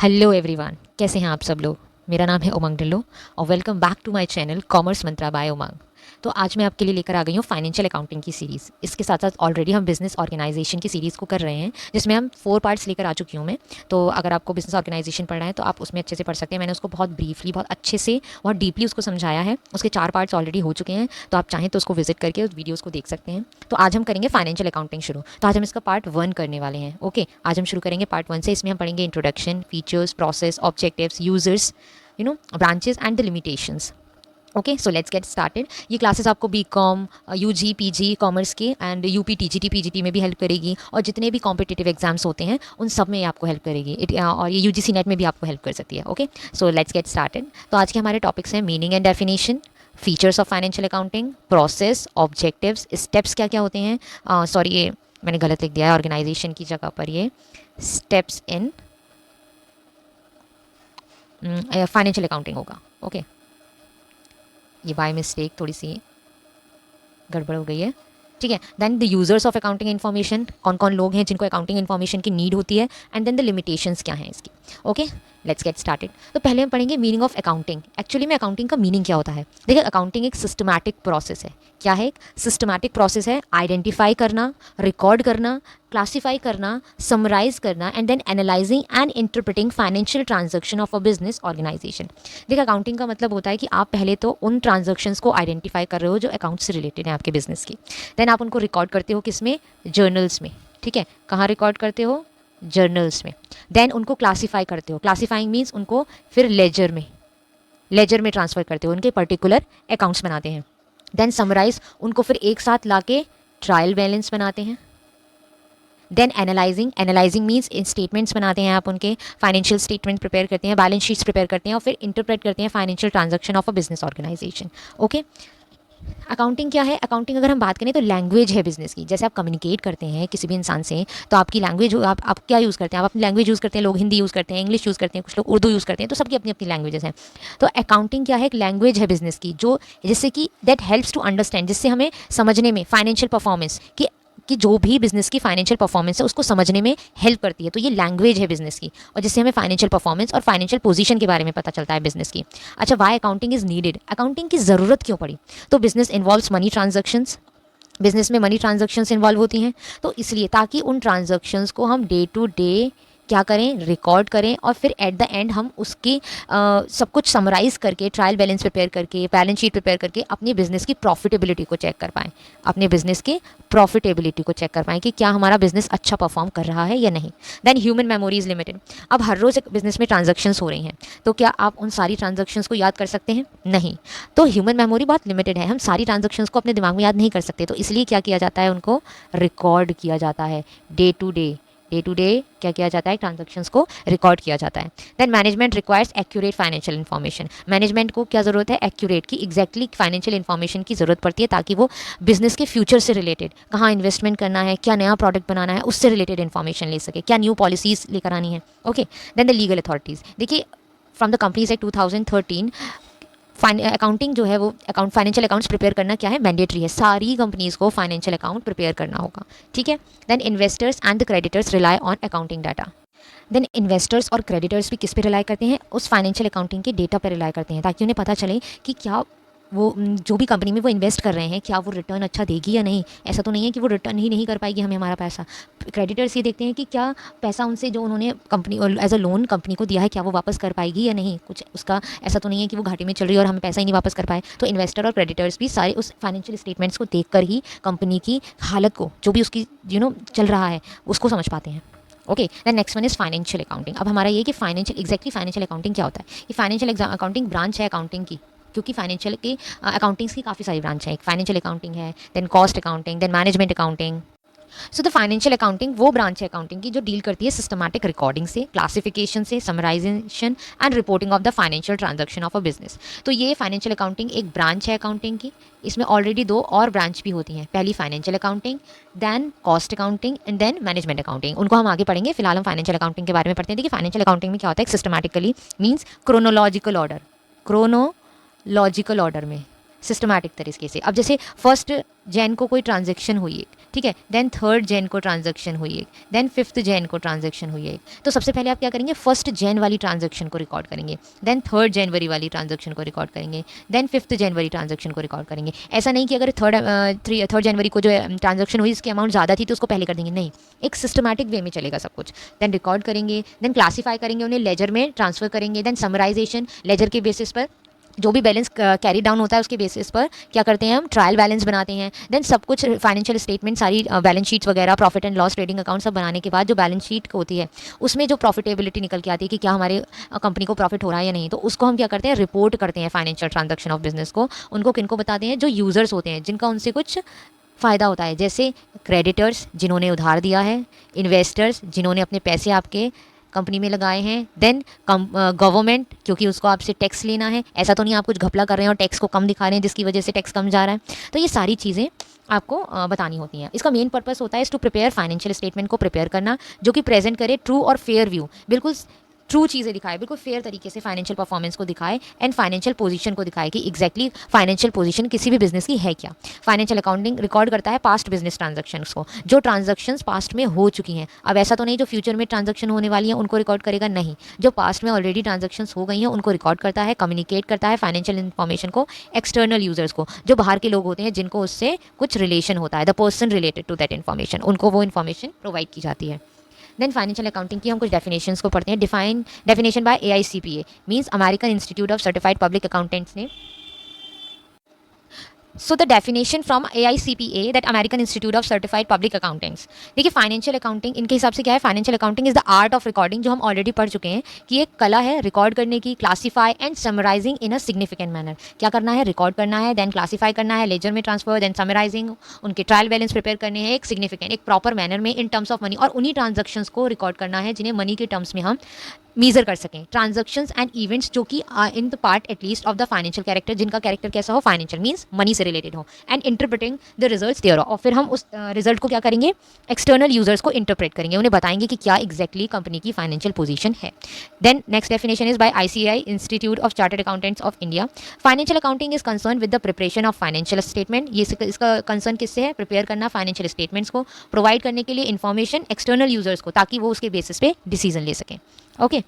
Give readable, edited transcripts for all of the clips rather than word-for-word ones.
Hello everyone, कैसे हैं आप सब लोग। मेरा नाम है उमंग ढिल्लो और welcome back to my channel commerce mantra by Umang. तो आज मैं आपके लिए लेकर आ गई हूँ फाइनेंशियल अकाउंटिंग की सीरीज़। इसके साथ साथ ऑलरेडी हम बिजनेस ऑर्गेनाइजेशन की सीरीज़ को कर रहे हैं, जिसमें हम 4 पार्ट्स लेकर आ चुकी हूँ मैं। तो अगर आपको बिजनेस ऑर्गेनाइजेशन पढ़ना है तो आप उसमें अच्छे से पढ़ सकते हैं। मैंने उसको बहुत ब्रीफली, बहुत अच्छे से, बहुत डीपली उसको समझाया है। उसके 4 पार्ट्स ऑलरेडी हो चुके हैं, तो आप चाहें तो उसको विजिट करके उस वीडियोज़ को देख सकते हैं। तो आज हम करेंगे फाइनेंशियल अकाउंटिंग शुरू। तो आज हम इसका पार्ट 1 करने वाले हैं। ओके, आज हम शुरू करेंगे पार्ट 1 से। इसमें हम पढ़ेंगे introduction, features, process, objectives, users, branches and the limitations. Okay, so let's get started. ये क्लासेस आपको बीकॉम, यूजी, पीजी, कॉमर्स के एंड यूपी, टीजीटी, पीजीटी में भी हेल्प करेगी, और जितने भी कॉम्पिटिटिव एग्जाम्स होते हैं उन सब में आपको हेल्प करेगी। और ये यूजीसी नेट में भी आपको हेल्प कर सकती है। Okay, so let's get started. तो आज के हमारे टॉपिक्स हैं meaning and definition, features of financial accounting, process, objectives, steps क्या क्या होते हैं। सॉरी, ये मैंने गलत लिख दिया है, ऑर्गेनाइजेशन की जगह पर ये स्टेप्स इन फाइनेंशियल अकाउंटिंग होगा। ओके, ये बाय मिस्टेक थोड़ी सी गड़बड़ हो गई है। ठीक है, then the users of accounting information, कौन कौन लोग हैं जिनको अकाउंटिंग इन्फॉर्मेशन की नीड होती है, एंड देन द लिमिटेशंस क्या हैं इसकी। Okay, let's get started. तो पहले हम पढ़ेंगे मीनिंग ऑफ अकाउंटिंग। एक्चुअली में अकाउंटिंग का मीनिंग क्या होता है। देखिए, अकाउंटिंग एक सिस्टमैटिक प्रोसेस है। क्या है? एक सिस्टमैटिक प्रोसेस है। आइडेंटिफाई करना, रिकॉर्ड करना, क्लासीफाई करना, समराइज करना, and then analysing and interpreting financial transaction of a business organisation. देखिए, अकाउंटिंग का मतलब होता है कि आप पहले तो उन ट्रांजैक्शंस को आइडेंटिफाई कर रहे हो जो अकाउंट से रिलेटेड है आपके बिजनेस की। देन आप उनको रिकॉर्ड करते हो किस में? जर्नल्स में। ठीक है, कहाँ रिकॉर्ड करते हो? जर्नल्स में। देन उनको क्लासीफाई करते हो। क्लासीफाइंग मीन्स उनको फिर लेजर में ट्रांसफर करते हो, उनके पर्टिकुलर अकाउंट्स बनाते हैं। देन समराइज, उनको फिर एक साथ लाके ट्रायल बैलेंस बनाते हैं। Then analysing means in statements बनाते हैं आप, उनके फाइनेंशियल स्टेटमेंट प्रिपेयर करते हैं, बैलेंस शीट्स प्रिपेयर करते हैं, और फिर इंटरप्रेट करते हैं financial transaction of a business organisation. Okay, accounting क्या है? अकाउंटिंग अगर हम बात करें तो लैंग्वेज है बिजनेस की। जैसे आप कम्युनिकेट करते हैं किसी भी इंसान से, तो आपकी लैंग्वेज, आप क्या यूज़ करते हैं? आप अपनी लैंग्वेज यूज़ करते हैं। लोग हिंदी यूज़ करते हैं, इंग्लिश यूज़ करते हैं, कुछ लोग उर्दू यूज़ करते हैं, तो सबकी अपनी अपनी लैंग्वेजेस हैं। तो अकाउंटिंग क्या है? एक लैंग्वेज है बिजनेस की, जो जिससे कि दैट हेल्प्स टू अंडरस्टैंड, जिससे हमें समझने में फाइनेंशियल परफॉर्मेंस कि जो भी बिजनेस की फाइनेंशियल परफॉर्मेंस है उसको समझने में हेल्प करती है। तो ये लैंग्वेज है बिजनेस की, और जिससे हमें फाइनेंशियल परफॉर्मेंस और फाइनेंशियल पोजीशन के बारे में पता चलता है बिजनेस की। अच्छा, why accounting is needed? Accounting की ज़रूरत क्यों पड़ी? तो business involves money transactions, business में मनी ट्रांजैक्शंस इन्वॉल्व होती हैं। तो इसलिए, ताकि उन ट्रांजैक्शंस को हम डे टू डे क्या करें? रिकॉर्ड करें, और फिर एट द एंड हम उसकी सब कुछ समराइज करके, ट्रायल बैलेंस प्रिपेयर करके, बैलेंस शीट प्रिपेयर करके अपनी बिजनेस की प्रॉफिटेबिलिटी को चेक कर पाएँ। अपने बिजनेस की प्रॉफिटेबिलिटी को चेक कर पाएँ कि क्या हमारा बिजनेस अच्छा परफॉर्म कर रहा है या नहीं। Then human memory is limited. अब हर रोज़ एक बिजनेस में ट्रांजैक्शंस हो रही हैं, तो क्या आप उन सारी ट्रांजैक्शंस को याद कर सकते हैं? नहीं। तो ह्यूमन मेमोरी बहुत लिमिटेड है, हम सारी ट्रांजैक्शंस को अपने दिमाग में याद नहीं कर सकते। तो इसलिए क्या किया जाता है? उनको रिकॉर्ड किया जाता है। डे टू डे क्या किया जाता है? ट्रांजैक्शंस को रिकॉर्ड किया जाता है। Then management requires accurate financial information. Management को क्या ज़रूरत है? एक्यूरेट की, एग्जैक्टली फाइनेंशियल इन्फॉर्मेशन की ज़रूरत पड़ती है, ताकि वो बिजनेस के फ्यूचर से रिलेटेड, कहाँ इन्वेस्टमेंट करना है, क्या नया प्रोडक्ट बनाना है, उससे रिलेटेड इन्फॉर्मेशन ले सके, क्या न्यू पॉलिसीज़ लेकर आनी है। Okay, then the legal authorities. देखिए, from the companies act 2013, accounting जो है वो फाइनेंशियल अकाउंट्स प्रिपेयर करना क्या है? मैंडेटरी है। सारी कंपनीज को फाइनेंशियल अकाउंट प्रिपेयर करना होगा। ठीक है, then investors and the creditors rely on accounting data. Then investors और क्रेडिटर्स भी किस पे रिलाई करते हैं? उस फाइनेंशियल अकाउंटिंग के डेटा पे रिलाई करते हैं, ताकि उन्हें पता चले कि क्या वो जो भी कंपनी में वो इन्वेस्ट कर रहे हैं, क्या वो रिटर्न अच्छा देगी या नहीं। ऐसा तो नहीं है कि वो रिटर्न ही नहीं कर पाएगी हमें हमारा पैसा। क्रेडिटर्स ये देखते हैं कि क्या पैसा उनसे जो उन्होंने company as a loan company को दिया है, क्या वो वापस कर पाएगी या नहीं। कुछ उसका ऐसा तो नहीं है कि वो घाटे में चल रही है और हमें पैसा ही नहीं वापस कर पाए। तो इन्वेस्टर और क्रेडिटर्स भी सारे उस फाइनेंशियल स्टेटमेंट्स को देख कर ही कंपनी की हालत को, जो भी उसकी चल रहा है, उसको समझ पाते हैं। Okay, then next one is financial accounting. अब हमारा ये कि फाइनेंशियल अकाउंटिंग क्या होता है? ये फाइनेंशियल अकाउंटिंग ब्रांच है अकाउंटिंग की, क्योंकि फाइनेंशियल की अकाउंटिंग्स की काफ़ी सारी ब्रांच है। एक फाइनेंशियल अकाउंटिंग है, then cost accounting, then management accounting. So the financial accounting वो ब्रांच है अकाउंटिंग की जो डील करती है सिस्टमैटिक रिकॉर्डिंग से, क्लासिफिकेशन से, summarisation and reporting of the financial transaction of a business. तो ये फाइनेंशियल अकाउंटिंग एक ब्रांच है अकाउंटिंग की। इसमें ऑलरेडी 2 और ब्रांच भी होती हैं। पहली financial accounting, then cost accounting, and then management accounting. उनको हम आगे पढ़ेंगे। फिलहाल हम फाइनेंशियल अकाउंटिंग के बारे में पढ़ते हैं। देखिए, फाइनेंशियल अकाउंटिंग में क्या होता है? सिस्टमैटिकली मीन्स क्रोनोलॉजिकल ऑर्डर में सिस्टमैटिक तरीके से। अब जैसे 1 जैन को कोई ट्रांजेक्शन हुई है, ठीक है, देन 3 जैन को ट्रांजेक्शन हुई है, देन 5 जैन को ट्रांजेक्शन हुई है, तो सबसे पहले आप क्या करेंगे, 1 जैन वाली ट्रांजेक्शन को रिकॉर्ड करेंगे, देन 3 जनवरी वाली ट्रांजेक्शन को रिकॉर्ड करेंगे, देन 5 जनवरी ट्रांजेक्शन को रिकॉर्ड करेंगे। ऐसा नहीं कि अगर 3 जनवरी को जो ट्रांजेक्शन हुई इसकी अमाउंट ज़्यादा थी तो उसको पहले कर देंगे, नहीं, एक सिस्टमैटिक वे में चलेगा सब कुछ। देन रिकॉर्ड करेंगे, देन क्लासीफाई करेंगे, उन्हें लेजर में ट्रांसफर करेंगे, देन समराइजेशन, लेजर के बेसिस पर जो भी बैलेंस कैरी डाउन होता है उसके बेसिस पर क्या करते हैं, हम ट्रायल बैलेंस बनाते हैं। देन सब कुछ फाइनेंशियल स्टेटमेंट, सारी बैलेंस शीट्स वगैरह, profit and loss, trading account सब बनाने के बाद जो बैलेंस शीट होती है उसमें जो प्रॉफिटेबिलिटी निकल के आती है कि क्या हमारे कंपनी को प्रॉफिट हो रहा है या नहीं, तो उसको हम क्या करते हैं, रिपोर्ट करते हैं फाइनेंशियल ट्रांजेक्शन ऑफ बिजनेस को। उनको किनको बताते हैं, जो यूज़र्स होते हैं जिनका उनसे कुछ फ़ायदा होता है, जैसे क्रेडिटर्स जिन्होंने उधार दिया है, इन्वेस्टर्स जिन्होंने अपने पैसे आपके कंपनी में लगाए हैं, देन गवर्नमेंट क्योंकि उसको आपसे टैक्स लेना है, ऐसा तो नहीं आप कुछ घपला कर रहे हैं और टैक्स को कम दिखा रहे हैं जिसकी वजह से टैक्स कम जा रहा है। तो ये सारी चीज़ें आपको बतानी होती हैं। इसका मेन पर्पस होता है टू प्रिपेयर फाइनेंशियल स्टेटमेंट को प्रिपेयर करना, जो कि प्रेजेंट करे ट्रू और फेयर व्यू, बिल्कुल ट्रू चीज़ें दिखाए, बिल्कुल फेयर तरीके से फाइनेंशियल परफॉर्मेंस को दिखाए एंड फाइनेंशियल पोजीशन को दिखाए कि एग्जैक्टली फाइनेंशियल पोजीशन किसी भी बिजनेस की है क्या। फाइनेंशियल अकाउंटिंग रिकॉर्ड करता है पास्ट बिजनेस ट्रांजैक्शंस को, जो ट्रांजैक्शंस पास्ट में हो चुकी हैं। अब ऐसा तो नहीं जो फ्यूचर में ट्रांजैक्शन होने वाली है उनको रिकॉर्ड करेगा, नहीं, जो पास्ट में ऑलरेडी ट्रांजैक्शंस हो गई हैं उनको रिकॉर्ड करता है, कम्युनिकेट करता है फाइनेंशियल इन्फॉर्मेशन को एक्सटर्नल यूजर्स को, जो बाहर के लोग होते हैं जिनको उससे कुछ रिलेशन होता है, the person related to that information, उनको वो इन्फॉर्मेशन प्रोवाइड की जाती है। देन फाइनेंशियल अकाउंटिंग की हम कुछ डेफिनेशंस को पढ़ते हैं। Definition by AICPA means American Institute of Certified Public Accountants ने। So the definition from AICPA that American Institute of Certified Public Accountants. देखिए फाइनेंशियल अकाउंटिंग इनके हिसाब से क्या है, financial accounting is the art of recording, जो हम already पढ़ चुके हैं कि एक कला है रिकॉर्ड करने की, classify and summarising in a significant manner. क्या करना है, रिकॉर्ड करना है, देन क्लासीफाई करना है, लेजर में ट्रांसफर, देन समराइजिंग, उनके ट्रायल बैलेंस प्रिपेयर करने हैं एक सिग्निफिकेंट, एक प्रॉपर मैनर में इन टर्म्स ऑफ मनी, और उन्हीं ट्रांजेक्शन्स को रिकॉर्ड करना है जिन्हें मनी के टर्म्स में हम मीजर कर सकें। ट्रांजैक्शंस एंड इवेंट्स जो कि in the part at least of the financial character, जिनका कैरेक्टर कैसा हो, फाइनेंशियल मींस मनी से रिलेटेड हो, and interpreting the results there, और फिर हम उस रिजल्ट को क्या करेंगे, एक्सटर्नल यूजर्स को इंटरप्रेट करेंगे, उन्हें बताएंगे कि क्या एग्जैक्टली कंपनी की फाइनेंशियल पोजीशन है। Then next definition is by ICAI institute of chartered accountants of India. Financial accounting is concern with the preparation of financial statement. ये इसका कंसर्न किससे है, प्रिपेयर करना फाइनेंशियल स्टेटमेंट्स को, प्रोवाइड करने के लिए इन्फॉर्मेशन एक्सटर्नल यूजर्स को, ताकि वो उसके बेसिस पे डिसीजन ले सकें। ओके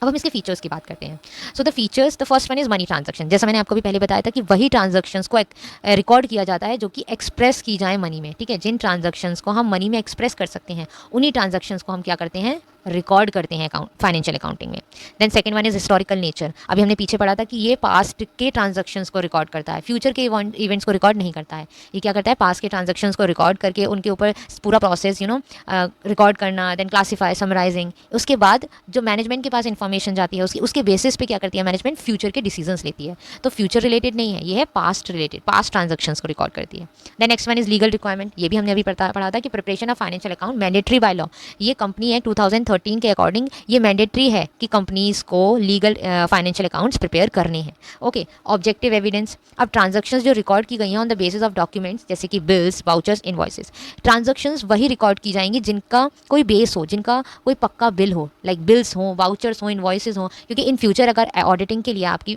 अब हम इसके फीचर्स की बात करते हैं। So the features, the first one is money transaction. जैसा मैंने आपको भी पहले बताया था कि वही ट्रांजैक्शंस को रिकॉर्ड किया जाता है जो कि एक्सप्रेस की जाए मनी में, ठीक है, जिन ट्रांजैक्शंस को हम मनी में एक्सप्रेस कर सकते हैं उन्हीं ट्रांजैक्शंस को हम क्या करते हैं, रिकॉर्ड करते हैं फाइनेंशियल अकाउंटिंग में। Then second one is historical nature. अभी हमने पीछे पढ़ा था कि ये पास्ट के ट्रांजैक्शंस को रिकॉर्ड करता है, फ्यूचर के इवेंट्स को रिकॉर्ड नहीं करता है। ये क्या करता है, पास्ट के ट्रांजैक्शंस को रिकॉर्ड करके उनके ऊपर पूरा प्रोसेस रिकॉर्ड करना, देन क्लासीफाई, समराइजिंग, उसके बाद जो मैनेजमेंट के पास इंफॉर्मेशन जाती है उसके बेसिस पे क्या करती है मैनेजमेंट, फ्यूचर के डिसीजंस लेती है। तो फ्यूचर रिलेटेड नहीं है, ये है पास्ट रिलेटेड, पास्ट ट्रांजैक्शंस को रिकॉर्ड करती है। Then next one is legal requirement. ये भी हमने अभी पढ़ा था कि preparation of financial account mandatory by law. ये कंपनी एक्ट 2013 के अकॉर्डिंग ये मैंडेटरी है कि कंपनीज को लीगल फाइनेंशियल अकाउंट्स प्रिपेयर करने हैं। Okay objective evidence. अब ट्रांजैक्शंस जो रिकॉर्ड की गई हैं on the basis of documents जैसे कि बिल्स, वाउचर्स, इनवॉइसेस। ट्रांजैक्शंस वही रिकॉर्ड की जाएंगी जिनका कोई बेस हो, जिनका कोई पक्का बिल हो, लाइक बिल्स हो, वाउचर्स हो, इनवॉइसेस हो, क्योंकि इन फ्यूचर अगर ऑडिटिंग के लिए आपकी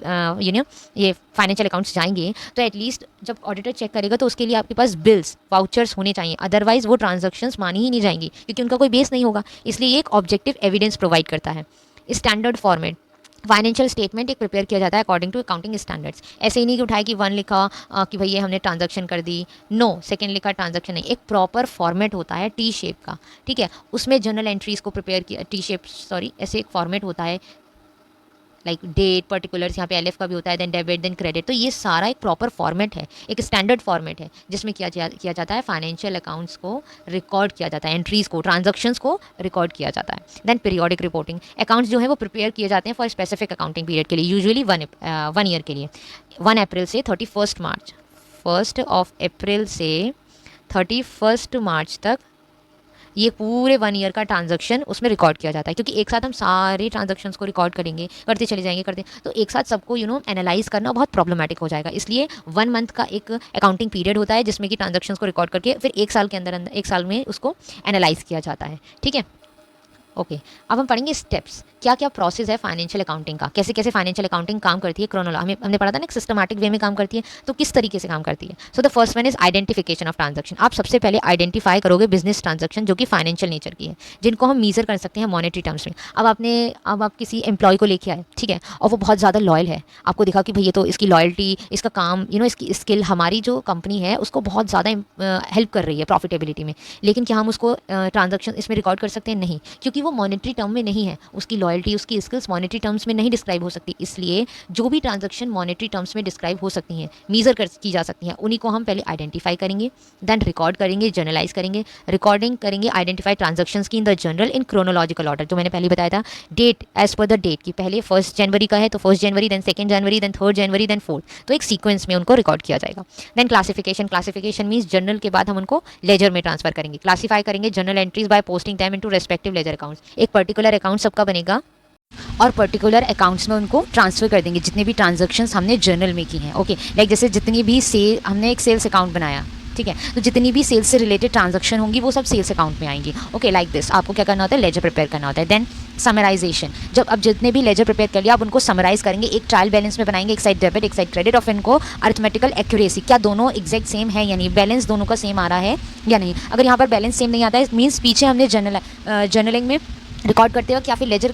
ये फाइनेंशियल अकाउंट्स जाएंगे तो एटलीस्ट जब ऑडिटर चेक करेगा तो उसके लिए आपके पास बिल्स, वाउचर्स होने चाहिए, अदरवाइज वो ट्रांजैक्शंस मानी ही नहीं जाएंगी क्योंकि उनका कोई बेस नहीं होगा। इसलिए ये एक ऑब्जेक्टिव एविडेंस प्रोवाइड करता है। Standard format. फाइनेंशियल स्टेटमेंट एक प्रिपेयर किया जाता है अकॉर्डिंग टू अकाउंटिंग स्टैंडर्ड्स। ऐसे ही नहीं कि उठाए कि 1 लिखा कि भैया हमने ट्रांजैक्शन कर दी, नो, सेकंड लिखा ट्रांजैक्शन नहीं, एक प्रॉपर फॉर्मेट होता है टी शेप का, ठीक है, उसमें जर्नल एंट्रीज को प्रिपेयर किया, टी शेप सॉरी ऐसे एक फॉर्मेट होता है, लाइक डेट, पर्टिकुलर्स, यहाँ पे LF का भी होता है, देन डेबिट, देन क्रेडिट। तो ये सारा एक प्रॉपर फॉर्मेट है, एक स्टैंडर्ड फॉर्मेट है जिसमें किया जाता है फाइनेंशियल अकाउंट्स को रिकॉर्ड किया जाता है, एंट्रीज को, ट्रांजैक्शंस को रिकॉर्ड किया जाता है। Then periodic reporting. अकाउंट्स जो है वो प्रिपेयर किए जाते हैं फॉर स्पेसिफिक अकाउंटिंग पीरियड के लिए, यूजुअली 1 ईयर के लिए, 1 अप्रैल से 31 मार्च, 1 अप्रैल से 31 मार्च तक ये पूरे 1 ईयर का ट्रांजैक्शन उसमें रिकॉर्ड किया जाता है, क्योंकि एक साथ हम सारे ट्रांजैक्शंस को रिकॉर्ड करेंगे, करते चले जाएंगे, तो एक साथ सबको एनालाइज करना बहुत प्रॉब्लमेटिक हो जाएगा। इसलिए 1 मंथ का एक अकाउंटिंग पीरियड होता है जिसमें कि ट्रांजैक्शंस को रिकॉर्ड करके फिर 1 साल के अंदर 1 साल में उसको एनालाइज किया जाता है, ठीक है। ओके अब हम पढ़ेंगे स्टेप्स क्या क्या प्रोसेस है फाइनेंशियल अकाउंटिंग का, कैसे कैसे फाइनेंशियल अकाउंटिंग काम करती है, हमने पढ़ा था ना, एक सिस्टमैटिक वे में काम करती है, तो किस तरीके से काम करती है। So the first one is identification of transaction. आप सबसे पहले आइडेंटिफाई करोगे बिजनेस ट्रांजैक्शन जो कि फाइनेंशियल नेचर की है, जिनको हम मीजर कर सकते हैं मॉनेटरी टर्म्स में। अब आप किसी एम्प्लॉय को लेके आए, ठीक है, और वो बहुत ज़्यादा लॉयल है, आपको दिखा कि भैया तो इसकी लॉयल्टी, इसका काम, इसकी स्किल हमारी जो कंपनी है उसको बहुत ज़्यादा हेल्प कर रही है प्रॉफिटेबिलिटी में, लेकिन क्या हम उसको ट्रांजैक्शन इसमें रिकॉर्ड कर सकते हैं? नहीं, क्योंकि वो मॉनेटरी टर्म में नहीं है, उसकी लॉयल्टी, उसकी स्किल्स मॉनेटरी टर्म्स में नहीं डिस्क्राइब हो सकती। इसलिए जो भी ट्रांजैक्शन मॉनेटरी टर्म्स में डिस्क्राइब हो सकती हैं, मीजर की जा सकती हैं, उन्हीं को हम पहले आइडेंटिफाई करेंगे, देन रिकॉर्ड करेंगे, जर्नलाइज करेंगे, रिकॉर्डिंग करेंगे, आइडेंटिफाई ट्रांजैक्शंस की in the journal in chronological order, जो मैंने पहले बताया था, date as per the date की, पहले 1 जनवरी का है तो 1 जनवरी, देन 2 जनवरी, देन 3 जनवरी, देन 4, तो एक सीक्वेंस में उनको रिकॉर्ड किया जाएगा। देन क्लासिफिकेशन मीन्स जर्नल के बाद हम उनको लेजर में ट्रांसफर करेंगे, क्लासीफाई करेंगे journal entries by posting them into respective ledger accounts. एक पर्टिकुलर अकाउंट सबका बनेगा और पर्टिकुलर अकाउंट्स में उनको ट्रांसफर कर देंगे जितने भी ट्रांजैक्शंस हमने जर्नल में की हैं। ओके, लाइक जैसे जितनी भी हमने एक सेल्स अकाउंट बनाया, ठीक है, तो जितनी भी सेल्स से रिलेटेड ट्रांजैक्शन होंगी वो सब सेल्स अकाउंट में आएंगी। ओके, लाइक दिस आपको क्या करना होता है, लेजर प्रिपेयर करना होता है। देन समराइजेशन, जब अब जितने भी लेजर प्रिपेयर कर लिया आप उनको समराइज करेंगे, एक ट्रायल बैलेंस में बनाएंगे, एक साइड डेबिट एक साइड क्रेडिट, और इनको अरिथमेटिकल एक्यूरेसी, क्या दोनों एग्जैक्ट सेम है या नहीं, बैलेंस दोनों का सेम आ रहा है या नहीं। अगर यहाँ पर बैलेंस सेम नहीं आता है, मीन्स पीछे हमने जर्नलिंग में रिकॉर्ड करते वक्त या फिर लेजर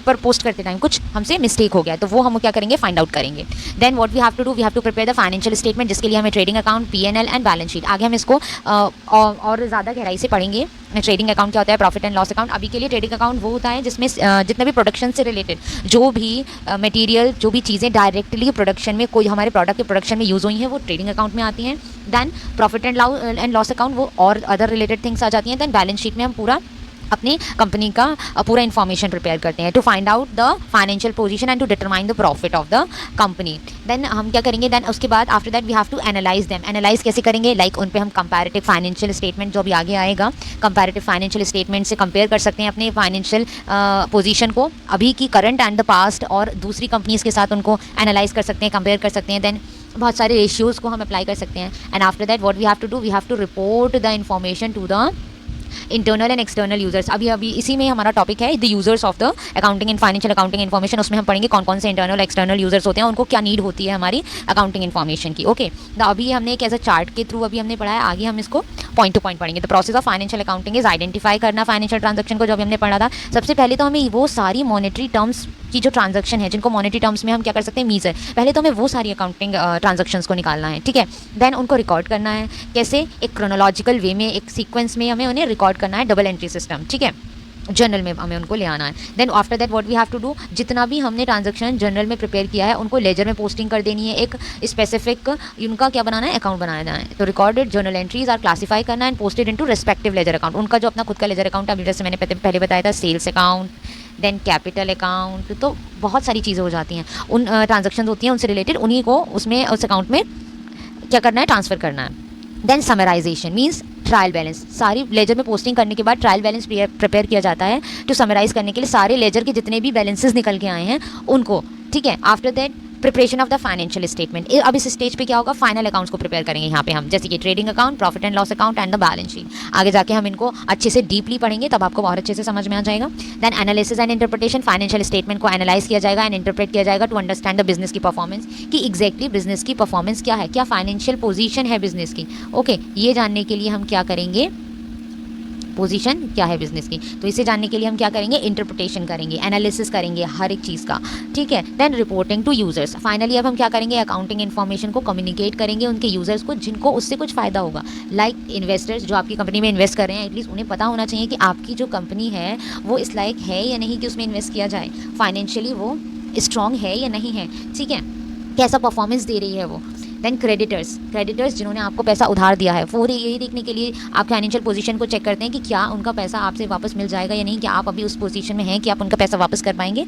पर पोस्ट करते टाइम कुछ हमसे मिस्टेक हो गया, तो वो हम क्या करेंगे, फाइंड आउट करेंगे। Then what we have to do, we have to prepare the financial statement, जिसके लिए हमें trading account, PNL and balance sheet, आगे हम इसको और ज़्यादा गहराई से पढ़ेंगे। ट्रेडिंग अकाउंट क्या होता है, प्रॉफिट एंड लॉस अकाउंट। अभी के लिए ट्रेडिंग अकाउंट वो होता है जिसमें जितना भी प्रोडक्शन से रिलेटेड जो भी मटेरियल, जो भी चीज़ें डायरेक्टली प्रोडक्शन में, कोई हमारे प्रोडक्ट के प्रोडक्शन में यूज़ हुई हैं, वो ट्रेडिंग अकाउंट में आती हैं। Then profit and loss account, वो और अदर रिलेटेड थिंग्स आ जाती हैं। देन बैलेंस शीट में हम पूरा अपनी कंपनी का पूरा इन्फॉर्मेशन प्रिपेयर करते हैं to find out the financial position and to determine the profit of the company. Then हम क्या करेंगे, देन उसके बाद after that we have to analyse them. Analyse कैसे करेंगे, लाइक उन पे हम कंपैरेटिव फाइनेंशियल स्टेटमेंट, जो अभी आगे आएगा, कंपैरेटिव फाइनेंशियल स्टेटमेंट से कंपेयर कर सकते हैं अपने फाइनेंशियल पोजीशन को, अभी की, करंट एंड द पास्ट, और दूसरी कंपनीज़ के साथ उनको एनालाइज कर सकते हैं, कंपेयर कर सकते हैं। देन बहुत सारे रेशियोज़ को हम अप्लाई कर सकते हैं। And after that what we have to do, we have to report the information to the internal and external users. अभी इसी में हमारा टॉपिक है the users of the accounting and financial accounting information. उसमें हम पढ़ेंगे कौन कौन से इंटरनल एक्सटर्नल यूजर्स होते हैं, उनको क्या नीड होती है हमारी अकाउंटिंग इन्फॉर्मेशन की। ओके, अभी हमने एक ऐसा चार्ट के थ्रू अभी हमने पढ़ा है, आगे हम इसको पॉइंट टू पॉइंट पढ़ेंगे। The process of financial accounting is identify करना फाइनेंशियल ट्रांजैक्शन को, जो अभी हमने पढ़ा था। सबसे पहले तो हमें वो सारी मॉनेटरी टर्म्स की जो ट्रांजैक्शन है, जिनको मॉनेटरी टर्म्स में हम क्या कर सकते हैं, मीजर, पहले तो हमें वो सारी अकाउंटिंग ट्रांजैक्शंस को निकालना है, ठीक है। देन उनको रिकॉर्ड करना है, कैसे, एक क्रोनोलॉजिकल वे में, एक सीक्वेंस में हमें उन्हें रिकॉर्ड करना है, डबल एंट्री सिस्टम, ठीक है, जर्नल में हमें उनको ले आना है। Then after that what we have to do, जितना भी हमने ट्रांजैक्शन जर्नल में प्रिपेयर किया है उनको लेजर में पोस्टिंग कर देनी है, एक स्पेसिफिक उनका क्या बनाना है, अकाउंट बनाना है। तो recorded journal entries are classify करना and posted into respective ledger account, उनका जो अपना खुद का लेजर अकाउंट है, अभी जैसे मैंने पहले बताया था, sales account, then capital account, तो बहुत सारी चीज़ें हो जाती हैं, उन ट्रांजैक्शन होती हैं उनसे रिलेटेड, उन्हीं को उसमें उस अकाउंट में क्या करना है, ट्रांसफ़र करना है। Then summarisation means trial balance, सारी लेजर में पोस्टिंग करने के बाद ट्रायल बैलेंस प्रिपेयर किया जाता है टू समराइज करने के लिए सारे लेजर के जितने भी बैलेंसेस निकल के आए हैं उनको, ठीक है। After that preparation of the financial statement, अब इस स्टेज पे क्या होगा, फाइनल अकाउंट्स को प्रिपेयर करेंगे यहाँ पे हम, जैसे कि trading account, profit and loss account and the balance sheet. आगे जाके हम इनको अच्छे से डीपली पढ़ेंगे, तब आपको बहुत अच्छे से समझ में आ जाएगा। Then analysis and interpretation, financial statement को एनालाइज किया जाएगा एंड इंटरप्रेट किया जाएगा टू अंडरस्टैंड द बिजनेस की परफॉर्मेंस, कि एग्जैक्टली बिजनेस की परफॉर्मेंस क्या है, क्या फाइनेंशियल पोजीशन है बिजनेस की। ओके, ये जानने के लिए हम क्या करेंगे, पोजीशन क्या है बिजनेस की, तो इसे जानने के लिए हम क्या करेंगे, इंटरप्रिटेशन करेंगे, एनालिसिस करेंगे हर एक चीज़ का, ठीक है। Then reporting to users, finally अब हम क्या करेंगे, अकाउंटिंग इन्फॉर्मेशन को कम्युनिकेट करेंगे उनके यूजर्स को जिनको उससे कुछ फ़ायदा होगा, लाइक इन्वेस्टर्स जो आपकी कंपनी में इन्वेस्ट कर रहे हैं, एटलीस्ट उन्हें पता होना चाहिए कि आपकी जो कंपनी है वो इस लायक है या नहीं कि उसमें इन्वेस्ट किया जाए, फाइनेंशियली वो स्ट्रॉन्ग है या नहीं है, ठीक है, कैसा परफॉर्मेंस दे रही है वो। देन क्रेडिटर्स जिन्होंने आपको पैसा उधार दिया है, वो यही देखने के लिए आप फाइनेंशियल पोजीशन को चेक करते हैं कि क्या उनका पैसा आपसे वापस मिल जाएगा या नहीं, क्या आप अभी उस पोजीशन में हैं कि आप उनका पैसा वापस कर पाएंगे।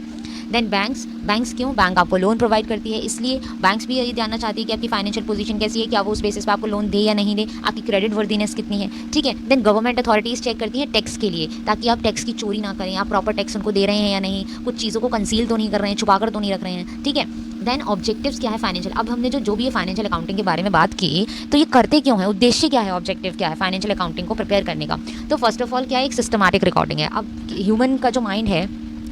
देन बैंक्स क्यों, बैंक आपको लोन प्रोवाइड करती है, इसलिए बैंक्स भी यही जानना चाहती है कि आपकी फाइनेंशियल पोजीशन कैसी है, क्या वो उस बेसिस पे आपको लोन दे या नहीं दे, आपकी क्रेडिट वर्दीनेस कितनी है, ठीक है। देन गवर्नमेंट अथॉरिटीज़ चेक करती है टैक्स के लिए, ताकि आप टैक्स की चोरी ना करें, आप प्रॉपर टैक्स उनको दे रहे हैं या नहीं, कुछ चीज़ों को कंसील तो नहीं कर रहे हैं, छुपा कर तो नहीं रख रहे हैं, ठीक है। देन ऑब्जेक्टिव्स क्या है फाइनेंशियल, अब हमने जो भी ये फाइनेंशियल अकाउंटिंग के बारे में बात की, तो ये करते क्यों है, उद्देश्य क्या है, ऑब्जेक्टिव क्या है फाइनेंशियल अकाउंटिंग को प्रिपेयर करने का। तो फर्स्ट ऑफ ऑल क्या है, एक सिस्टमैटिक रिकॉर्डिंग है। अब ह्यूमन का जो माइंड है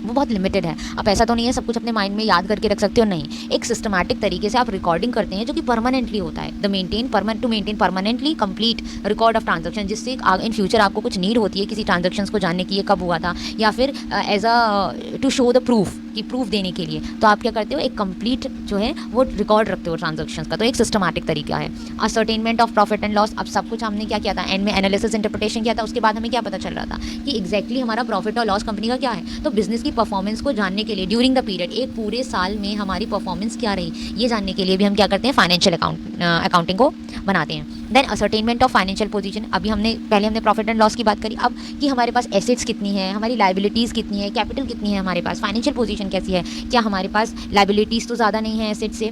वो बहुत लिमिटेड है। अब ऐसा तो नहीं है सब कुछ अपने माइंड में याद करके रख सकते हो, नहीं, एक सिस्टमैटिक तरीके से आप रिकॉर्डिंग करते हैं जो कि परमानेंटली होता है। To maintain permanently complete record of transaction, जिससे इन फ्यूचर आपको कुछ नीड होती है किसी ट्रांजेक्शन को जानने की, ये कब हुआ था, या फिर as a to show the proof, कि प्रूफ देने के लिए, तो आप क्या करते हो, एक कंप्लीट जो है वो रिकॉर्ड रखते हो ट्रांजेक्शन्स का। तो एक सिस्टमैटिक तरीका है। Ascertainment of profit and loss, अब सब कुछ हमने क्या किया था, एंड में एनालिसिस इंटरप्रिटेशन किया था, उसके बाद हमें क्या पता चल रहा था कि एग्जैक्टली हमारा प्रॉफिट और लॉस कंपनी का क्या है। तो बिजनेस की परफॉर्मेंस को जानने के लिए ड्यूरिंग द पीरियड, एक पूरे साल में हमारी परफॉर्मेंस क्या रही, ये जानने के लिए भी हम क्या करते हैं, फाइनेंशियल अकाउंटिंग को बनाते हैं। Then ascertainment of financial position, अभी पहले हमने प्रॉफिट एंड लॉस की बात करी, अब कि हमारे पास एसेट्स कितनी है, हमारी लाइबिलिटीज़ कितनी है, कैपिटल कितनी है हमारे पास, फाइनेंशियल पोजीशन कैसी है, क्या हमारे पास लाइबिलिटीज़ तो ज़्यादा नहीं है एसेट से,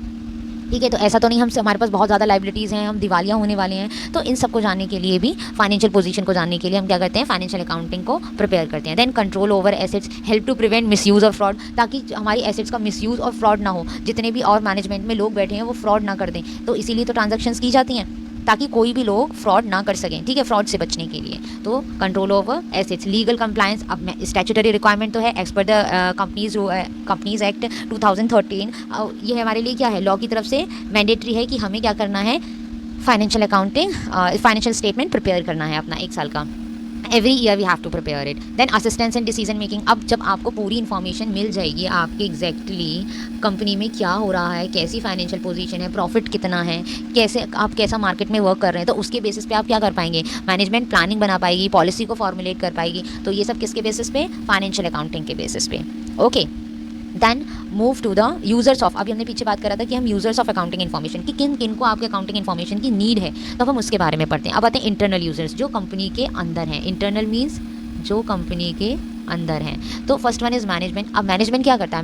ठीक है, तो ऐसा तो नहीं हमारे पास बहुत ज़्यादा लाइबिलिटीज़ हैं, हम दिवालिया होने वाले हैं। तो इन सब को जानने के लिए भी, फाइनेंशियल पोजीशन को जानने के लिए हम क्या करते हैं, फाइनेंशियल अकाउंटिंग को प्रिपेयर करते हैं। Then control over assets, help to prevent misuse और फ्रॉड, ताकि हमारी एसेट्स का मिसयूज़ और फ्रॉड ना हो, जितने भी और मैनेजमेंट में लोग बैठे हैं वो फ्रॉड ना कर दें। तो इसीलिए तो ट्रांजेक्शन्स की जाती हैं, ताकि कोई भी लोग फ्रॉड ना कर सकें, ठीक है, फ्रॉड से बचने के लिए। तो control over assets, legal compliance, अब स्टैट्यूटरी रिक्वायरमेंट तो है as per the companies act 2013, ये हमारे लिए क्या है, लॉ की तरफ से मैंडेटरी है कि हमें क्या करना है, financial accounting, financial statement prepare करना है अपना 1 साल का। Every year we have to prepare it. Then assistance in decision making, अब जब आपको पूरी इन्फॉर्मेशन मिल जाएगी आपके एग्जैक्टली कंपनी में क्या हो रहा है, कैसी फाइनेंशियल पोजीशन है, प्रॉफिट कितना है, कैसा मार्केट में वर्क कर रहे हैं, तो उसके बेसिस पे आप क्या कर पाएंगे, मैनेजमेंट प्लानिंग बना पाएगी, पॉलिसी को फॉर्मुलेट कर पाएगी। तो ये सब किसके बेसिस पे, फाइनेंशियल अकाउंटिंग के बेसिस पे। Okay, then move to the users of, अभी हमने पीछे बात करा था कि हम यूजर्स ऑफ अकाउंटिंग इन्फॉर्मेशन, कि किन किन को आपके अकाउंटिंग इन्फॉर्मेशन की नीड है, तो हम उसके बारे में पढ़ते हैं। अब आते हैं इंटरनल यूजर्स, जो कंपनी के अंदर हैं। इंटरनल मीन्स जो कंपनी के अंदर हैं। तो फर्स्ट वन इज़ मैनेजमेंट। अब मैनेजमेंट क्या करता है,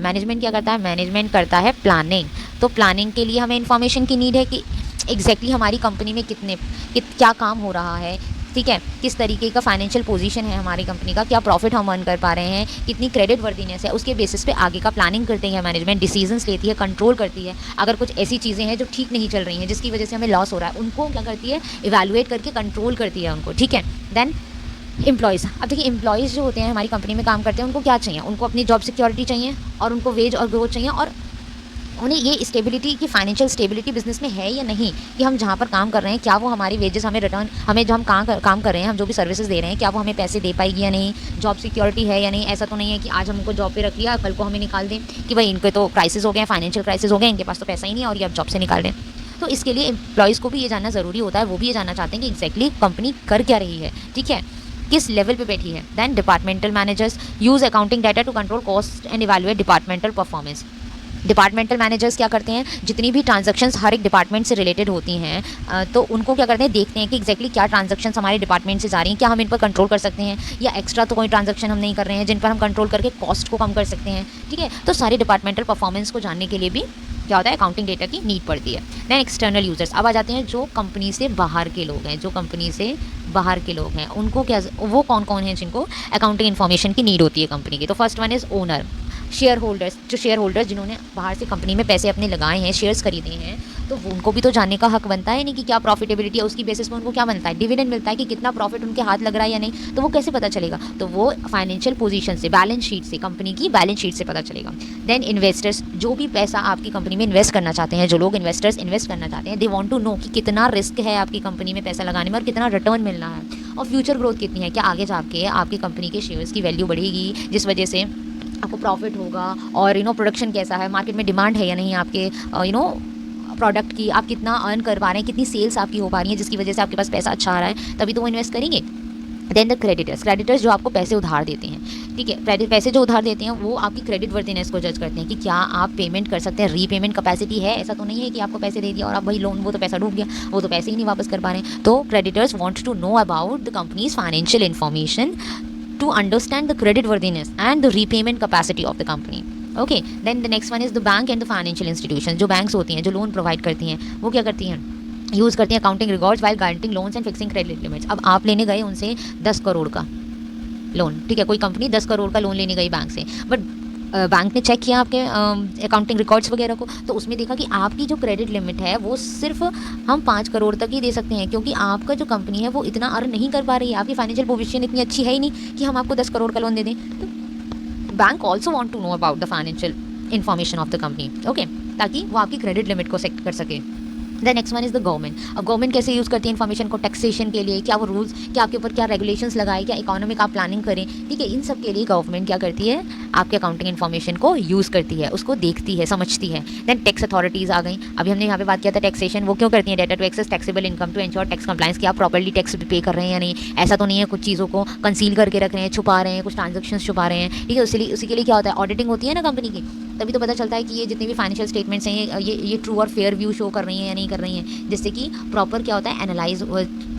मैनेजमेंट करता है प्लानिंग। तो प्लानिंग के लिए हमें इन्फॉर्मेशन की नीड है कि एग्जैक्टली हमारी कंपनी में क्या काम हो रहा है, ठीक है, किस तरीके का फाइनेंशियल पोजीशन है हमारी कंपनी का, क्या प्रॉफिट हम अर्न कर पा रहे हैं, कितनी क्रेडिट वर्दीनेस है, उसके बेसिस पे आगे का प्लानिंग करते हैं मैनेजमेंट, डिसीजंस लेती है, कंट्रोल करती है। अगर कुछ ऐसी चीज़ें हैं जो ठीक नहीं चल रही हैं, जिसकी वजह से हमें लॉस हो रहा है, उनको क्या करती है, इवैल्यूएट करके कंट्रोल करती है उनको, ठीक है। देन एम्प्लॉयज़, अब देखिए एम्प्लॉयज़ जो होते हैं हमारी कंपनी में काम करते हैं, उनको क्या चाहिए, उनको अपनी जॉब सिक्योरिटी चाहिए, और उनको वेज और ग्रोथ चाहिए, और उन्हें ये स्टेबिलिटी की, फाइनेंशियल स्टेबिलिटी बिजनेस में है या नहीं, कि हम जहाँ पर काम कर रहे हैं क्या वो हमारी वेजेस हमें रिटर्न, हमें जो हम काम कर रहे हैं, हम जो भी सर्विसेज दे रहे हैं, क्या वो हमें पैसे दे पाएगी या नहीं, जॉब सिक्योरिटी है या नहीं। ऐसा तो नहीं है कि आज हमको जॉब पे रख लिया, कल को हमें निकाल दें कि भाई इनके तो क्राइसिस हो गए हैं, फाइनेंशियल क्राइसिस हो गए, इनके पास तो पैसा ही नहीं है और ये अब जॉब से निकाल दें। तो इसके लिए एम्प्लॉयज़ को भी ये जानना ज़रूरी होता है, वो भी ये जानना चाहते हैं कि एग्जैक्टली कंपनी कर क्या रही है, ठीक है, किस लेवल पे बैठी है। Then departmental managers use accounting data to control cost and evaluate departmental performance. Departmental managers क्या करते हैं, जितनी भी ट्रांजैक्शंस हर एक डिपार्टमेंट से रिलेटेड होती हैं, तो उनको क्या करते हैं, देखते हैं कि एग्जैक्टली क्या ट्रांजैक्शंस हमारे डिपार्टमेंट से जा रही हैं, क्या हम इन पर कंट्रोल कर सकते हैं, या एक्स्ट्रा तो कोई ट्रांजैक्शन हम नहीं कर रहे हैं जिन पर हम कंट्रोल करके कॉस्ट को कम कर सकते हैं, ठीक है। तो सारे डिपार्टमेंटल परफॉर्मेंस को जानने के लिए भी क्या होता है, अकाउंटिंग डेटा की नीड पड़ती है। दैन एक्सटर्नल यूजर्स, अब आ जाते हैं जो कंपनी से बाहर के लोग हैं, उनको क्या, वो कौन कौन हैं जिनको अकाउंटिंग इन्फॉर्मेशन की नीड होती है कंपनी की। तो first one is owner, share holders जिन्होंने बाहर से कंपनी में पैसे अपने लगाए हैं, शेयर्स खरीदे हैं, तो उनको भी तो जानने का हक बनता है नहीं कि क्या प्रॉफिटेबिलिटी है, उसकी बेसिस पर उनको क्या बनता है, डिविडेंड मिलता है, कि कितना प्रॉफिट उनके हाथ लग रहा है या नहीं, तो वो कैसे पता चलेगा, तो वो फाइनेंशियल पोजीशन से, बैलेंस शीट से, कंपनी की बैलेंस शीट से पता चलेगा। देन इन्वेस्टर्स, जो भी पैसा आपकी कंपनी में इन्वेस्ट करना चाहते हैं, जो लोग इन्वेस्टर्स इन्वेस्ट करना चाहते हैं, दे वांट टू नो कि कितना रिस्क है आपकी कंपनी में पैसा लगाने में और कितना रिटर्न मिलना है, और फ्यूचर ग्रोथ कितनी है, क्या आगे जाके आपकी कंपनी के शेयर्स की वैल्यू बढ़ेगी जिस वजह से आपको प्रॉफिट होगा, और प्रोडक्शन कैसा है, मार्केट में डिमांड है या नहीं आपके प्रोडक्ट की, आप कितना अर्न कर पा रहे हैं, कितनी सेल्स आपकी हो पा रही है जिसकी वजह से आपके पास पैसा अच्छा आ रहा है, तभी तो वो इन्वेस्ट करेंगे। देन द क्रेडिटर्स जो आपको पैसे उधार देते हैं, ठीक है, पैसे जो उधार देते हैं वो आपकी क्रेडिट वर्दीनेस को जज करते हैं कि क्या आप पेमेंट कर सकते हैं, रीपेमेंट कैपेसिटी है। ऐसा तो नहीं है कि आपको पैसे दे दिया और आप भाई लोन, वो तो पैसा डूब गया, वो तो पैसे ही नहीं वापस कर पा रहे हैं। तो creditors want to know about the company's financial information to understand the credit worthiness and the repayment capacity of the company. Okay, then the next one is the bank and the financial institutions. जो banks होती हैं, जो loan provide करती हैं, वो क्या करती हैं, यूज़ करती हैं accounting records while guaranteeing loans and fixing credit limits. अब आप लेने गए उनसे 10 करोड़ का लोन, ठीक है, कोई कंपनी 10 करोड़ का लोन लेने गई बैंक से, बट बैंक ने चेक किया आपके अकाउंटिंग रिकॉर्ड्स वगैरह को, तो उसमें देखा कि आपकी जो क्रेडिट लिमिट है वो सिर्फ हम 5 करोड़ तक ही दे सकते हैं, क्योंकि आपका जो कंपनी है वो इतना अर्न नहीं कर पा रही है, आपकी फाइनेंशियल पोजीशन इतनी अच्छी है ही नहीं कि हम आपको 10 करोड़ का लोन दे दें। तो bank also want to know about the financial information of the company, okay, ताकि वो आपकी क्रेडिट लिमिट को सेट कर सके। The next one is the government. अब गवर्नमेंट कैसे यूज़ करती है इन्फॉर्मेशन को? टैक्सेशन के लिए, क्या वो रूल्स, क्या आपके ऊपर क्या रेगुलेशंस लगाए, क्या इकोनॉमिक आप प्लानिंग करें, ठीक है, इन सब के लिए गवर्नमेंट क्या करती है? आपके अकाउंटिंग इन्फॉर्मेशन को यूज़ करती है, उसको देखती है, समझती है। देन टैक्स अथॉरिटीज़ आ गई। अभी हमने यहाँ पे बात किया था टैक्सेशन, वो क्यों करती है? Data to access taxable income to ensure tax compliance, कि आप प्रॉपर्ली टैक्स पे कर रहे हैं या नहीं। ऐसा तो नहीं है कुछ चीज़ों को कंसील करके रख रहे हैं, छुपा रहे हैं, कुछ ट्रांजेक्शन छुपा रहे हैं, ठीक है। उसी के लिए क्या होता है? ऑडिटिंग होती है ना कंपनी की, तभी तो पता चलता है कि ये जितने भी फाइनेंशियल स्टेटमेंट्स हैं ये ट्रू और फेयर व्यू शो कर रही हैं या नहीं कर रही हैं, जिससे कि प्रॉपर क्या होता है? एनालाइज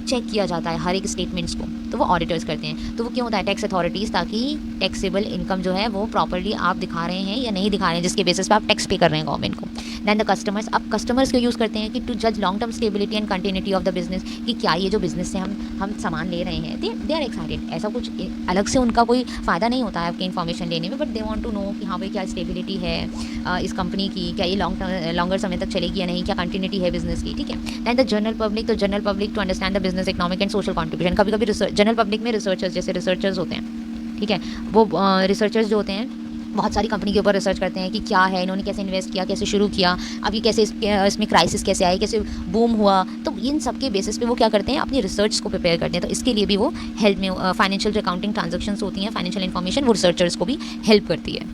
चेक किया जाता है हर एक स्टेटमेंट्स को, तो वो ऑडिटर्स करते हैं। तो वो क्यों होता है? टैक्स अथॉरिटीज़, ताकि टैक्सेबल इनकम जो है वो प्रॉपर्ली आप दिखा रहे हैं या नहीं दिखा रहे हैं, जिसके बेसिस पे आप टैक्स पे कर रहे हैं गवर्नमेंट को। दैन द कस्टमर्स, अब कस्टमर्स को यूज़ करते हैं कि टू जज long term stability and continuity of the business, कि क्या ये जो बिजनेस से हम सामान ले रहे हैं, दे आर एक्साइटेड। ऐसा कुछ अलग से उनका कोई फ़ायदा नहीं होता है आपकी इन्फॉर्मेशन लेने में, but they want to know कि हाँ भाई क्या स्टेबिलिटी है इस कंपनी की, क्या ये लॉन्गर समय तक चलेगी या नहीं, क्या कंटिन्यूटी है बिजनेस की, ठीक है। दैन द जनरल पब्लिक, तो general public to understand the business economic and social contribution. कभी कभी जनरल पब्लिक में रिसर्चर्स, जैसे रिसर्चर्स होते हैं, ठीक है, वो रिसर्चर्स जो होते हैं बहुत सारी कंपनी के ऊपर रिसर्च करते हैं कि क्या है, इन्होंने कैसे इन्वेस्ट किया, कैसे शुरू किया, अभी कैसे इसमें क्राइसिस कैसे आई, कैसे बूम हुआ, तो इन सब के बेसिस पे वो क्या करते हैं? अपनी रिसर्च को प्रिपेयर करते हैं। तो इसके लिए भी वो हेल्प में फाइनेंशियल अकाउंटिंग ट्रांजेक्शन्स होती हैं, फाइनेंशियल इन्फॉर्मेशन, वो रिसर्चर्स को भी हेल्प करती है।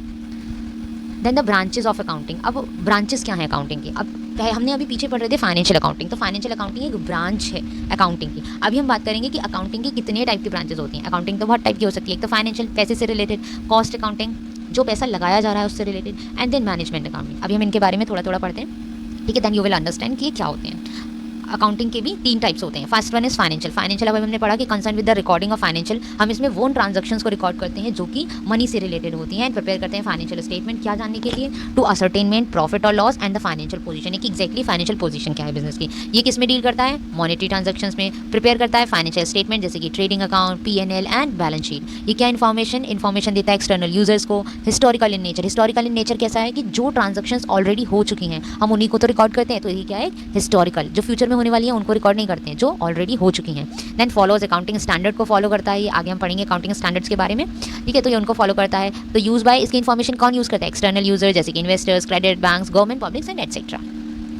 Then the branches of accounting. अब ब्रांचेस क्या है अकाउंटिंग की? अब हमने अभी पीछे पढ़ रहे थे फाइनेंशियल अकाउंटिंग, तो फाइनेंशियल अकाउंटिंग एक ब्रांच है अकाउंटिंग की। अभी हम बात करेंगे कि अकाउंटिंग की कितने टाइप की ब्रांचेस होती हैं। अकाउंटिंग तो बहुत टाइप की हो सकती है, एक तो फाइनेंशियल, पैसे से रिलेटेड, कॉस्ट अकाउंटिंग, जो पैसा लगाया जा रहा है उससे related, and then management accounting. अभी हम इनके बारे में थोड़ा थोड़ा पढ़ते हैं, ठीक है। देन यू विल अंडरस्टैंड कि ये क्या होते हैं। अकाउंटिंग के भी 3 टाइप्स होते हैं। First one is financial. Financial अब हमने पढ़ा कि concern with the recording of financial, हम इसमें वो ट्रांजैक्शंस को रिकॉर्ड करते हैं जो कि मनी से रिलेटेड होती हैं, एंड प्रिपेयर करते हैं फाइनेंशियल स्टेटमेंट, क्या जानने के लिए? टू असरटेनमेंट प्रॉफिट और loss and the financial position, कि एक्जैक्टली फाइनेंशियल पोजीशन क्या है बिजनेस की। ये किस में डील करता है? मॉनेटरी ट्रांजैक्शंस में। प्रिपेयर करता है फाइनेंशियल स्टेटमेंट, जैसे कि trading account, P&L and balance sheet. ये क्या इन्फॉर्मेशन देता है एक्सटर्नल यूजर्स को। Historical in nature. Historical in nature कैसा है? कि जो ट्रांजैक्शंस ऑलरेडी हो चुकी हैं हम उन्हीं को तो रिकॉर्ड करते हैं, तो ये क्या है? हिस्टोरिकल। जो फ्यूचर में होने वाली है उनको रिकॉर्ड नहीं करते हैं, जो ऑलरेडी हो चुकी हैं। देन फॉलोज अकाउंटिंग स्टैंडर्ड को फॉलो करता है, ये आगे हम पढ़ेंगे अकाउंटिंग स्टैंडर्ड्स के बारे में, ठीक है। तो ये उनको फॉलो करता है। तो यूज बाय, इसकी इन्फॉर्मेशन कौन यूज़ करता है? एक्सटर्नल यूजर, जैसे कि investors, credit, banks, government, publics and etcetera.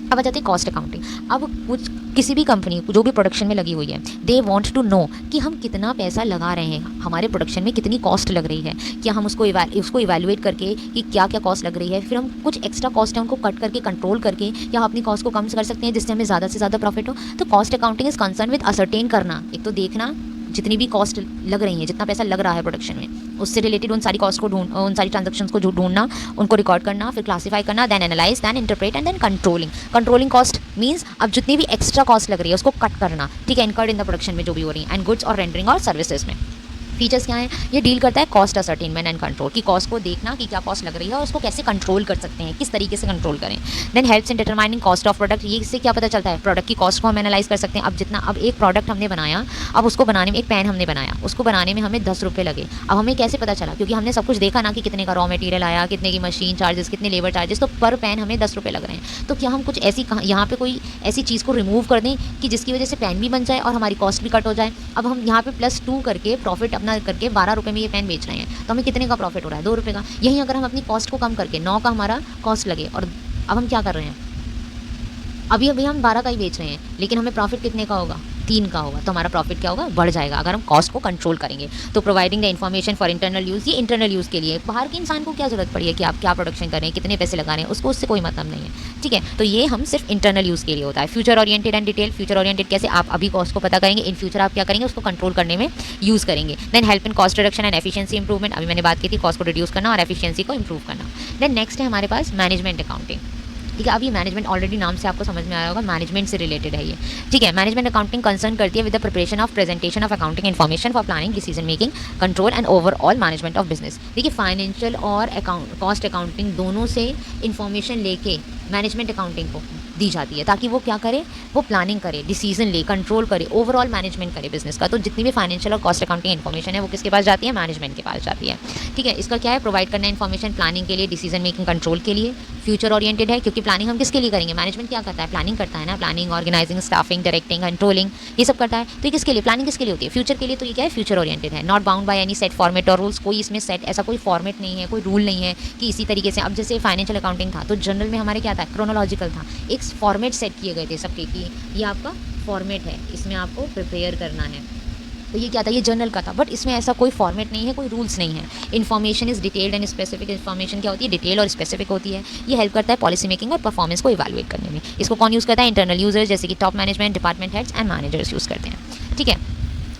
अब आ जाते हैं कॉस्ट अकाउंटिंग। अब कुछ किसी भी कंपनी जो भी प्रोडक्शन में लगी हुई है, दे वांट टू नो कि हम कितना पैसा लगा रहे हैं, हमारे प्रोडक्शन में कितनी कॉस्ट लग रही है, क्या हम उसको इवैल्यूएट करके कि क्या क्या कॉस्ट लग रही है, फिर हम कुछ एक्स्ट्रा कॉस्ट है उनको कट करके, कंट्रोल करके, या अपनी कॉस्ट को कम कर सकते हैं जिससे हमें ज़्यादा से ज़्यादा प्रॉफिट हो। तो cost accounting is concern with ascertain करना, एक तो देखना जितनी भी कॉस्ट लग रही है, जितना पैसा लग रहा है प्रोडक्शन में, उससे रिलेटेड उन सारी कॉस्ट को उन सारी ट्रांजैक्शंस को ढूंढना, उनको रिकॉर्ड करना, फिर क्लासीफाई करना, then analyse, then interpret and then controlling cost means अब जितनी भी एक्स्ट्रा कॉस्ट लग रही है उसको कट करना, ठीक है, इनकर्ड इन द प्रोडक्शन में जो भी हो रही है, एंड गुड्स और रेंडरिंग और सर्विसेज में। फीचर्स क्या है? ये डील करता है कॉस्ट असर्टेनमेंट एंड कंट्रोल, की कॉस्ट को देखना कि क्या कॉस्ट लग रही है और उसको कैसे कंट्रोल कर सकते हैं, किस तरीके से कंट्रोल करें। Then helps in determining cost of product, ये इससे क्या पता चलता है? प्रोडक्ट की कॉस्ट को हम एनालाइज कर सकते हैं। अब एक प्रोडक्ट हमने बनाया, अब उसको बनाने में, एक पेन हमने बनाया, उसको बनाने में हमें 10 रुपये लगे। अब हमें कैसे पता चला? क्योंकि हमने सब कुछ देखा ना कि कितने का रॉ मटेरियल आया, कितने की मशीन चार्जेस, कितने लेबर चार्जेस, तो पर पेन हमें 10 रुपये लग रहे हैं। तो क्या हम कुछ ऐसी यहाँ पे कोई ऐसी चीज़ को रिमूव कर दें कि जिसकी वजह से पेन भी बन जाए और हमारी कॉस्ट भी कट हो जाए? अब हम यहाँ पे +2 करके प्रॉफिट अपना करके 12 रुपये में ये पेन बेच रहे हैं, तो हमें कितने का प्रॉफिट हो रहा है? 2 रुपये का। यहीं अगर हम अपनी कॉस्ट को कम करके 9 का हमारा कॉस्ट लगे, और अब हम क्या कर रहे हैं? अभी हम 12 का ही बेच रहे हैं, लेकिन हमें प्रॉफिट कितने का होगा? 3 का होगा। तो हमारा प्रॉफिट क्या होगा? बढ़ जाएगा अगर हम कॉस्ट को कंट्रोल करेंगे। तो providing the information for internal use, ये इंटरनल यूज़ के लिए, बाहर के इंसान को क्या जरूरत पड़ी है कि आप क्या प्रोडक्शन कर रहे हैं, कितने पैसे लगा रहे हैं, उसको उससे कोई मतलब नहीं है, ठीक है। तो ये हम सिर्फ इंटरनल यूज़ के लिए होता है। Future oriented and detail. Future oriented कैसे? आप अभी कॉस्ट को पता करेंगे, इन फ्यूचर आप क्या करेंगे? उसको कंट्रोल करने में यूज़ करेंगे। Then help in cost reduction and efficiency improvement, अभी मैंने बात की थी कॉस्ट को रिड्यूस करना और एफिशिएंसी को इंप्रूव करना। देन नेक्स्ट है हमारे पास मैनेजमेंट अकाउंटिंग, ठीक है। अब ये मैनेजमेंट ऑलरेडी नाम से आपको समझ में आया होगा, मैनेजमेंट से रिलेटेड है ये, ठीक है। मैनेजमेंट अकाउंटिंग कंसर्न करती है with the preparation of presentation of accounting information for planning, decision making, control and overall management of business. देखिए फाइनेंशियल और कॉस्ट अकाउंटिंग दोनों से इन्फॉर्मेशन लेके मैनेजमेंट अकाउंटिंग को दी जाती है, ताकि वो क्या करे? वो प्लानिंग करे, डिसीजन ले, कंट्रोल करे, ओवरऑल मैनेजमेंट करे बिजनेस का। तो जितनी भी फाइनेंशियल और कॉस्ट अकाउंटिंग इन्फॉर्मेशन है वो किसके पास जाती है? मैनेजमेंट के पास जाती है, ठीक है। इसका क्या है? प्रोवाइड करना इन्फॉर्मेशन प्लानिंग के लिए, डिसीजन मेकिंग, कंट्रोल के लिए, फ्यूचर ओरिएंटेड है, क्योंकि प्लानिंग हम किसके लिए करेंगे, मैनेजमेंट क्या करता है, प्लानिंग करता है ना, planning, organising, staffing, directing, controlling, ये सब करता है। तो ये किसके लिए, प्लानिंग किसके लिए होती है, फ्यूचर के लिए। तो ये क्या है, फ्यूचर ओरिएंटेड है। Not bound by any set format और रूल्स, कोई इसमें सेट ऐसा कोई फॉर्मेट नहीं है, कोई रूल नहीं है कि इसी तरीके से। अब जैसे फाइनेंशियल अकाउंटिंग था तो जनरल में हमारे क्या था, क्रोनोलॉजिकल था, एक फॉर्मेट सेट किए गए थे सबके कि ये आपका फॉर्मेट है, इसमें आपको प्रिपेयर करना है। तो ये क्या था, ये जर्नल का था, बट इसमें ऐसा कोई फॉर्मेट नहीं है, कोई रूल्स नहीं है। Information is detailed and specific. Information क्या होती है, डिटेल और स्पेसिफिक होती है। ये हेल्प करता है पॉलिसी मेकिंग और परफॉर्मेंस को इवैल्यूएट करने में। इसको कौन यूज़ करता है, इंटरनल यूजर्स जैसे कि top management, department heads and managers use करते हैं। ठीक है,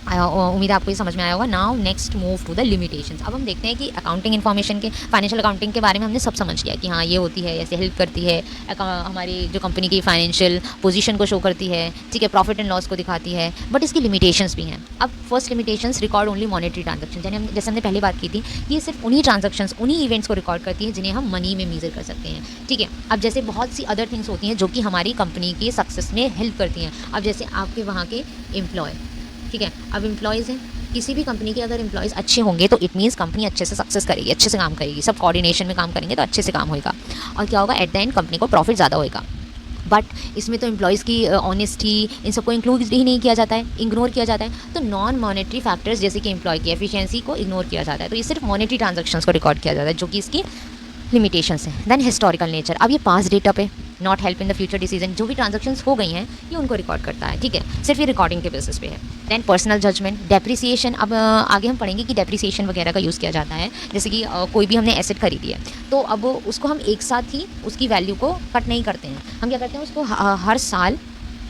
उम्मीद है आपको ये समझ में आया होगा। Now next move to the limitations. अब हम देखते हैं कि अकाउंटिंग इन्फॉर्मेशन के, फाइनेंशियल अकाउंटिंग के बारे में हमने सब समझ लिया कि हाँ ये होती है, ऐसे हेल्प करती है, हमारी जो कंपनी की फाइनेंशियल पोजीशन को शो करती है, ठीक है, प्रॉफिट एंड लॉस को दिखाती है, बट इसकी लिमिटेशंस भी हैं। अब first limitations, record only monetary transaction, जैसे हमने पहले बात की थी, ये सिर्फ उन्हीं ट्रांजेक्शंस, उन्हीं इवेंट्स को रिकॉर्ड करती है जिन्हें हम मनी में मेजर कर सकते हैं। ठीक है, अब जैसे बहुत सी अदर थिंग्स होती हैं जो कि हमारी कंपनी के सक्सेस में हेल्प करती हैं। अब जैसे आपके वहाँ के एम्प्लॉय, ठीक है, अब एम्प्लॉयज़ हैं, किसी भी कंपनी के अगर एम्प्लॉयज़ अच्छे होंगे तो इट मीन्स कंपनी अच्छे से सक्सेस करेगी, अच्छे से काम करेगी, सब कोऑर्डिनेशन में काम करेंगे तो अच्छे से काम होगा, और क्या होगा, एट द एंड कंपनी को प्रॉफिट ज़्यादा होगा। बट इसमें तो एम्प्लॉयज़ की ऑनेस्टी, इन सबको इंक्लूड ही नहीं किया जाता है, इग्नोर किया जाता है। तो नॉन मॉनेटरी फैक्टर्स जैसे कि एम्प्लॉय की एफिशिएंसी को इग्नोर किया जाता है। तो ये सिर्फ मॉनेटरी ट्रांजेक्शन्स को रिकॉर्ड किया जाता है, जो कि इसकी लिमिटेशंस हैं। देन हिस्टोरिकल नेचर, अब ये पास्ट डेटा पे not help in the future decision, जो भी ट्रांजेक्शन्स हो गई हैं ये उनको रिकॉर्ड करता है। ठीक है, सिर्फ ये रिकॉर्डिंग के बेसिस पे है। देन पर्सनल जजमेंट, डेप्रिसिएशन, अब आगे हम पढ़ेंगे कि डेप्रिसिएशन वगैरह का यूज़ किया जाता है। जैसे कि कोई भी हमने एसेट खरीदी है तो अब उसको हम एक साथ ही उसकी वैल्यू को कट नहीं करते हैं, हम क्या करते हैं, उसको हर साल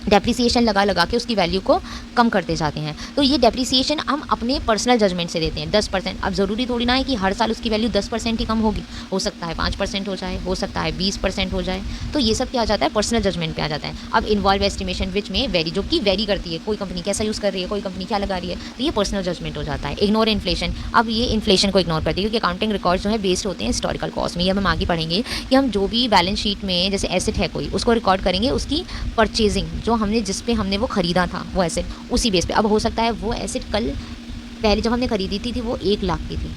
डेप्रिसिएशन लगा के उसकी वैल्यू को कम करते जाते हैं। तो ये डेप्रिसिएशन हम अपने पर्सनल जजमेंट से देते हैं 10%। अब ज़रूरी थोड़ी ना है कि हर साल उसकी वैल्यू 10% ही कम होगी, हो सकता है 5% हो जाए, हो सकता है 20% हो जाए। तो ये सब क्या आ जाता है, पर्सनल जजमेंट पे आ जाता है। अब इन्वॉल्व एस्टिमेशन विच में वेरी, जो कि वेरी करती है, कोई कंपनी कैसा यूज़ कर रही है, कोई कंपनी क्या लगा रही है, तो ये पर्सनल जजमेंट हो जाता है। इग्नोर इन्फ्लेशन, अब ये इन्फ्लेशन को इग्नोर करती है क्योंकि अकाउंटिंग रिकॉर्ड्स जो है बेस्ड होते हैं हिस्टोरिकल कॉस्ट में। ये हम आगे पढ़ेंगे कि हम जो भी बैलेंस शीट में जैसे एसेट है कोई, उसको रिकॉर्ड करेंगे उसकी परचेजिंग, जो हमने जिस पे हमने वो ख़रीदा था वो एसेट, उसी बेस पे। अब हो सकता है वो एसेट कल पहले जब हमने ख़रीदी थी वो 1 लाख की थी,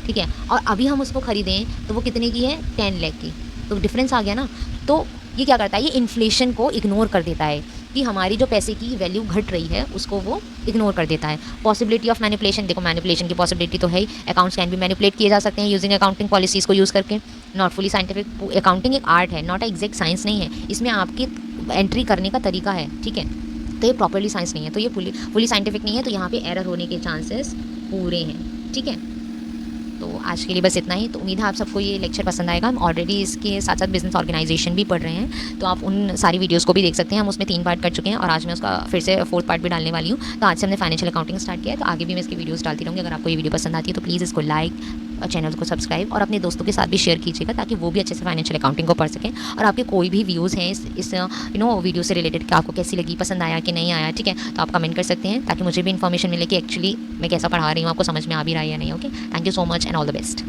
ठीक है, और अभी हम उसको ख़रीदें तो वो कितने की है, 10 लाख की। तो डिफरेंस आ गया ना। तो ये क्या करता है, ये इन्फ्लेशन को इग्नोर कर देता है कि हमारी जो पैसे की वैल्यू घट रही है उसको वो इग्नोर कर देता है। पॉसिबिलिटी ऑफ मैनिपुलेशन, देखो मैनिपुलेशन की पॉसिबिलिटी तो है ही, अकाउंट्स कैन भी मैनिपुलेट किए जा सकते हैं यूजिंग अकाउंटिंग पॉलिसीज़ को यूज़ करके। नॉट फुली साइंटिफिक, अकाउंटिंग एक आर्ट है, नॉट एग्जैक्ट साइंस नहीं है, इसमें आपकी एंट्री करने का तरीका है, ठीक है, तो ये प्रॉपर्ली साइंस नहीं है, तो ये फुली साइंटिफिक नहीं है, तो यहाँ पे एरर होने के चांसेस पूरे हैं। ठीक है, तो आज के लिए बस इतना ही। तो उम्मीद है आप सबको ये लेक्चर पसंद आएगा। हम ऑलरेडी इसके साथ साथ बिजनेस ऑर्गेनाइजेशन भी पढ़ रहे हैं, तो आप उन सारी वीडियोस को भी देख सकते हैं। हम उसमें 3 पार्ट कर चुके हैं और आज मैं उसका फिर से 4th पार्ट भी डालने वाली हूँ। तो आज से हमने फाइनेंशियल अकाउंटिंग स्टार्ट किया है, तो आगे भी मैं इसकी वीडियोस डालती रहूँगी। अगर आपको ये वीडियो पसंद आती है तो प्लीज़ इसको लाइक और चैनल को सब्सक्राइब और अपने दोस्तों के साथ भी शेयर कीजिएगा ताकि वो भी अच्छे से फाइनेंशियल अकाउंटिंग को पढ़ सकें। और आपके कोई भी व्यूज़ हैं इस वीडियो से रिलेटेड कि आपको कैसी लगी, पसंद आया कि नहीं आया, ठीक है, तो आप कमेंट कर सकते हैं ताकि मुझे भी इन्फॉर्मेशन मिले कि एक्चुअली मैं कैसा पढ़ा रही हूँ, आपको समझ में आ भी रहा है या नहीं। Okay, thank you so much and all the best.